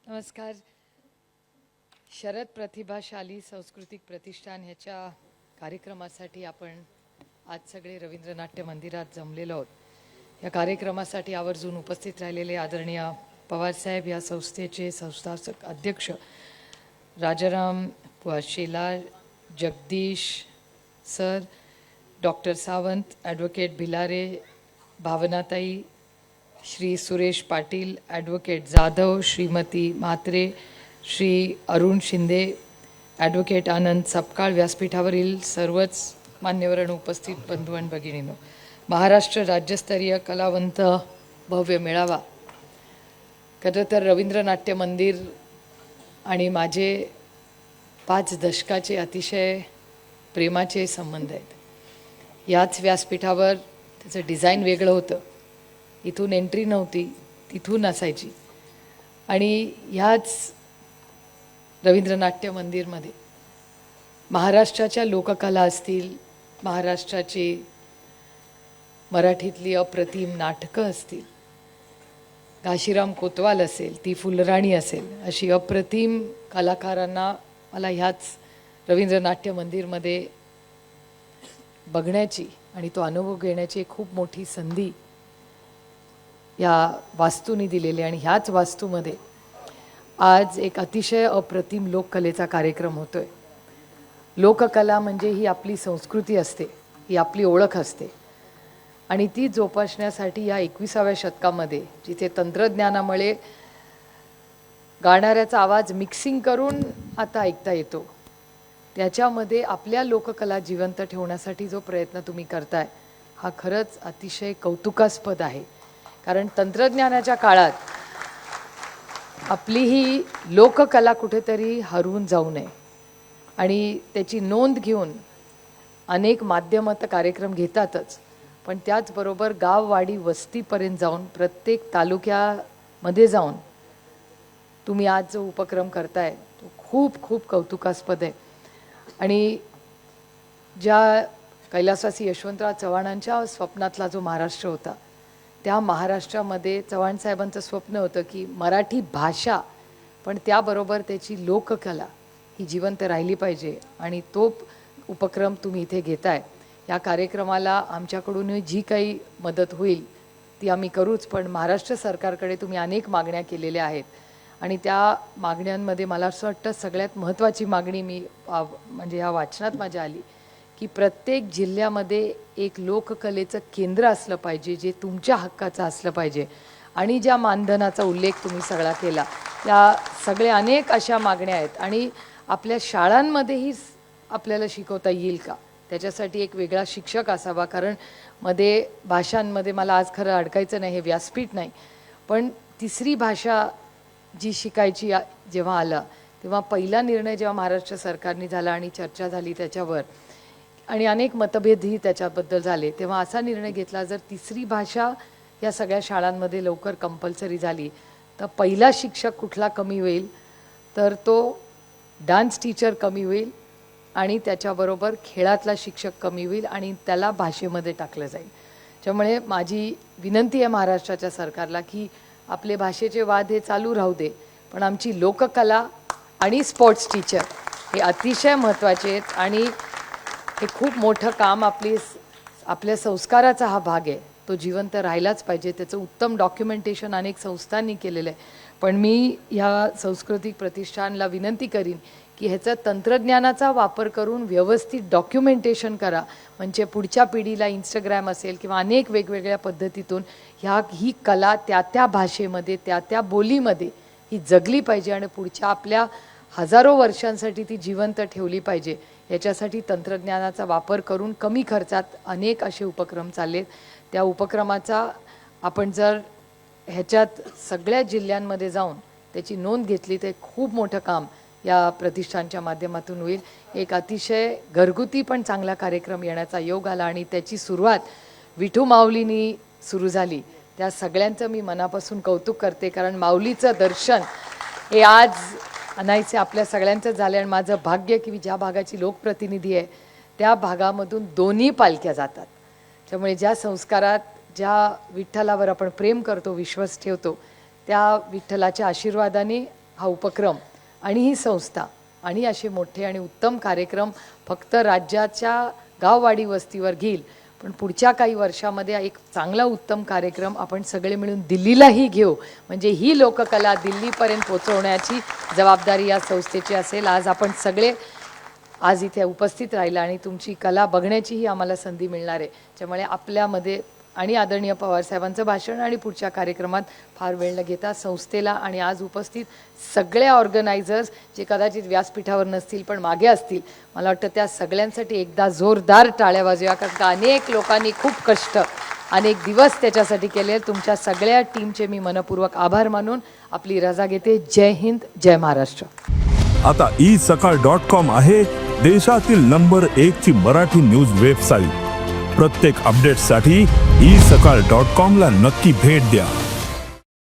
नमस्कार. शरद प्रतिभाशाली सांस्कृतिक प्रतिष्ठान ह्याच्या कार्यक्रमासाठी आपण आज सगळे रवींद्र नाट्य मंदिरात जमलेलो आहोत. या कार्यक्रमासाठी आवर्जून उपस्थित राहिलेले आदरणीय पवारसाहेब या संस्थेचे संस्थापक अध्यक्ष Rajaram Shelar, Jagdish sir, doctor Sawant, advocate Bhilare, भावनाताई, श्री सुरेश पाटील, ॲडव्होकेट जाधव, श्रीमती म्हात्रे, श्री अरुण शिंदे, ॲडव्होकेट आनंद सपकाळ, व्यासपीठावरील सर्वच मान्यवरांनो, उपस्थित बंधू आणि भगिनींनो, महाराष्ट्र राज्यस्तरीय कलावंत भव्य मेळावा. खरं तर रवींद्र नाट्य मंदिर आणि माझे 5 दशकाचे अतिशय प्रेमाचे संबंध आहेत. याच व्यासपीठावर त्याचं डिझाईन वेगळं होतं, इथून एंट्री नव्हती, तिथून असायची. आणि ह्याच रवींद्र नाट्य मंदिरमध्ये महाराष्ट्राच्या लोककला असतील, महाराष्ट्राची मराठीतली अप्रतिम नाटकं असतील, घाशीराम कोतवाल असेल, ती फुलराणी असेल, अशी अप्रतिम कलाकारांना मला ह्याच रवींद्र नाट्य मंदिरमध्ये बघण्याची आणि तो अनुभव घेण्याची खूप मोठी संधी या वास्तूने दिलेली. आणि ह्याच वास्तूमध्ये आज एक अतिशय अप्रतिम लोककलेचा कार्यक्रम होतोय. लोककला म्हणजे ही आपली संस्कृती असते, ही आपली ओळख असते. आणि ती जोपासण्यासाठी या 21व्या शतकामध्ये जिथे तंत्रज्ञानामुळे गाणाऱ्याचा आवाज मिक्सिंग करून आता ऐकता येतो, त्याच्यामध्ये आपल्या लोककला जिवंत ठेवण्यासाठी जो प्रयत्न तुम्ही करताय हा खरंच अतिशय कौतुकास्पद आहे. कारण तंत्रज्ञानाच्या काळात आपली ही लोककला कुठेतरी हरवून जाऊ नये आणि त्याची नोंद घेऊन अनेक माध्यमं तर कार्यक्रम घेतातच, पण त्याचबरोबर गाववाडी वस्तीपर्यंत जाऊन प्रत्येक तालुक्यामध्ये जाऊन तुम्ही आज जो उपक्रम करताय तो खूप खूप कौतुकास्पद आहे. आणि ज्या कैलासवासी यशवंतराव चव्हाणांच्या स्वप्नातला जो महाराष्ट्र होता, त्या महाराष्ट्रामध्ये चव्हाण साहेबांचं स्वप्न होतं की मराठी भाषा पण त्याबरोबर त्याची लोककला ही जिवंत राहिली पाहिजे. आणि तो उपक्रम तुम्ही इथे घेताय. या कार्यक्रमाला आमच्याकडून जी काही मदत होईल ती आम्ही करूच, पण महाराष्ट्र सरकारकडे तुम्ही अनेक मागण्या केलेल्या आहेत. आणि त्या मागण्यांमध्ये मला असं वाटतं सगळ्यात महत्त्वाची मागणी मी म्हणजे या वाचनात माझ्या आली की प्रत्येक जिल्ह्यामध्ये एक लोककलेचं केंद्र असलं पाहिजे, जे तुमच्या हक्काचं असलं पाहिजे. आणि ज्या मानधनाचा उल्लेख तुम्ही सगळा केला, त्या सगळ्या अनेक अशा मागण्या आहेत. आणि आपल्या शाळांमध्येही आपल्याला शिकवता येईल का, त्याच्यासाठी एक वेगळा शिक्षक असावा. कारण मध्ये भाषांमध्ये मला आज खरं अडकायचं नाही, हे व्यासपीठ नाही, पण तिसरी भाषा जी शिकायची जेव्हा आला तेव्हा पहिला निर्णय जेव्हा महाराष्ट्र सरकारने झाला आणि चर्चा झाली त्याच्यावर आणि अनेक मतभेदही त्याच्याबद्दल झाले, तेव्हा असा निर्णय घेतला जर तिसरी भाषा या सगळ्या शाळांमध्ये लवकर कंपल्सरी झाली तर पहिला शिक्षक कुठला कमी होईल, तर तो डान्स टीचर कमी होईल आणि त्याच्याबरोबर खेळातला शिक्षक कमी होईल आणि त्याला भाषेमध्ये टाकलं जाईल. त्यामुळे माझी विनंती आहे महाराष्ट्राच्या सरकारला की आपले भाषेचे वाद हे चालू राहू दे, पण आमची लोककला आणि स्पोर्ट्स टीचर हे अतिशय महत्त्वाचे आहेत. आणि हे खूप मोठं काम आपल्या संस्काराचा हा भाग आहे, तो जिवंत राहिलाच पाहिजे. त्याचं उत्तम डॉक्युमेंटेशन अनेक संस्थांनी केलेलं आहे. पण मी ह्या सांस्कृतिक प्रतिष्ठानला विनंती करीन की ह्याचा तंत्रज्ञानाचा वापर करून व्यवस्थित डॉक्युमेंटेशन करा, म्हणजे पुढच्या पिढीला इंस्टाग्राम असेल किंवा अनेक वेगवेगळ्या पद्धतीतून ही कला त्या भाषेमध्ये त्या बोलीमध्ये ही जगली पाहिजे आणि पुढच्या आपल्या हजारो वर्षांसाठी ती जिवंत ठेवली पाहिजे. याच्यासाठी तंत्रज्ञानाचा वापर करून कमी खर्चात अनेक असे उपक्रम चाललेत. त्या उपक्रमाचा आपण जर ह्याच्यात सगळ्या जिल्ह्यांमध्ये जाऊन त्याची नोंद घेतली तर खूप मोठं काम या प्रतिष्ठानच्या माध्यमातून होईल. एक अतिशय घरगुती पण चांगला कार्यक्रम येण्याचा योग आला आणि त्याची सुरुवात विठू माऊलींनी सुरू झाली. त्या सगळ्यांचं मी मनापासून कौतुक करते, कारण माऊलीचं दर्शन हे आज अनायसे आपल्या सगळ्यांचं झालं. आणि माझं भाग्य की मी ज्या भागाची लोकप्रतिनिधी आहे त्या भागामधून दोन्ही पालख्या जातात. त्यामुळे ज्या संस्कारात ज्या विठ्ठलावर आपण प्रेम करतो, विश्वास ठेवतो, त्या विठ्ठलाच्या आशीर्वादाने हा उपक्रम आणि ही संस्था आणि असे मोठे आणि उत्तम कार्यक्रम फक्त राज्याच्या गाववाडी वस्तीवर घेईल, पण पुढच्या काही वर्षामध्ये एक चांगला उत्तम कार्यक्रम आपण सगळे मिळून दिल्लीलाही घेऊ. म्हणजे ही लोककला दिल्लीपर्यंत पोहोचवण्याची जबाबदारी या संस्थेची असेल. आज आपण सगळे आज इथे उपस्थित राहिला आणि तुमची कला बघण्याचीही आम्हाला संधी मिळणार आहे. त्यामुळे आपल्यामध्ये आणि आदरणीय पवारसाहेबांचं भाषण आणि पुढच्या कार्यक्रमात फार वेळ न घेता संस्थेला आणि आज उपस्थित सगळ्या ऑर्गनायझर्स जे कदाचित व्यासपीठावर नसतील पण मागे असतील, मला वाटतं त्या सगळ्यांसाठी एकदा जोरदार टाळ्या वाजवा, कारण का अनेक लोकांनी खूप कष्ट अनेक दिवस त्याच्यासाठी केले. तुमच्या सगळ्या टीमचे मी मनपूर्वक आभार मानून आपली रजा घेते. जय हिंद, जय महाराष्ट्र. आता isakal.com आहे देशातील नंबर 1 ची मराठी न्यूज वेबसाईट. प्रत्येक अपडेटसाठी isakal.com ला नक्की भेट द्या.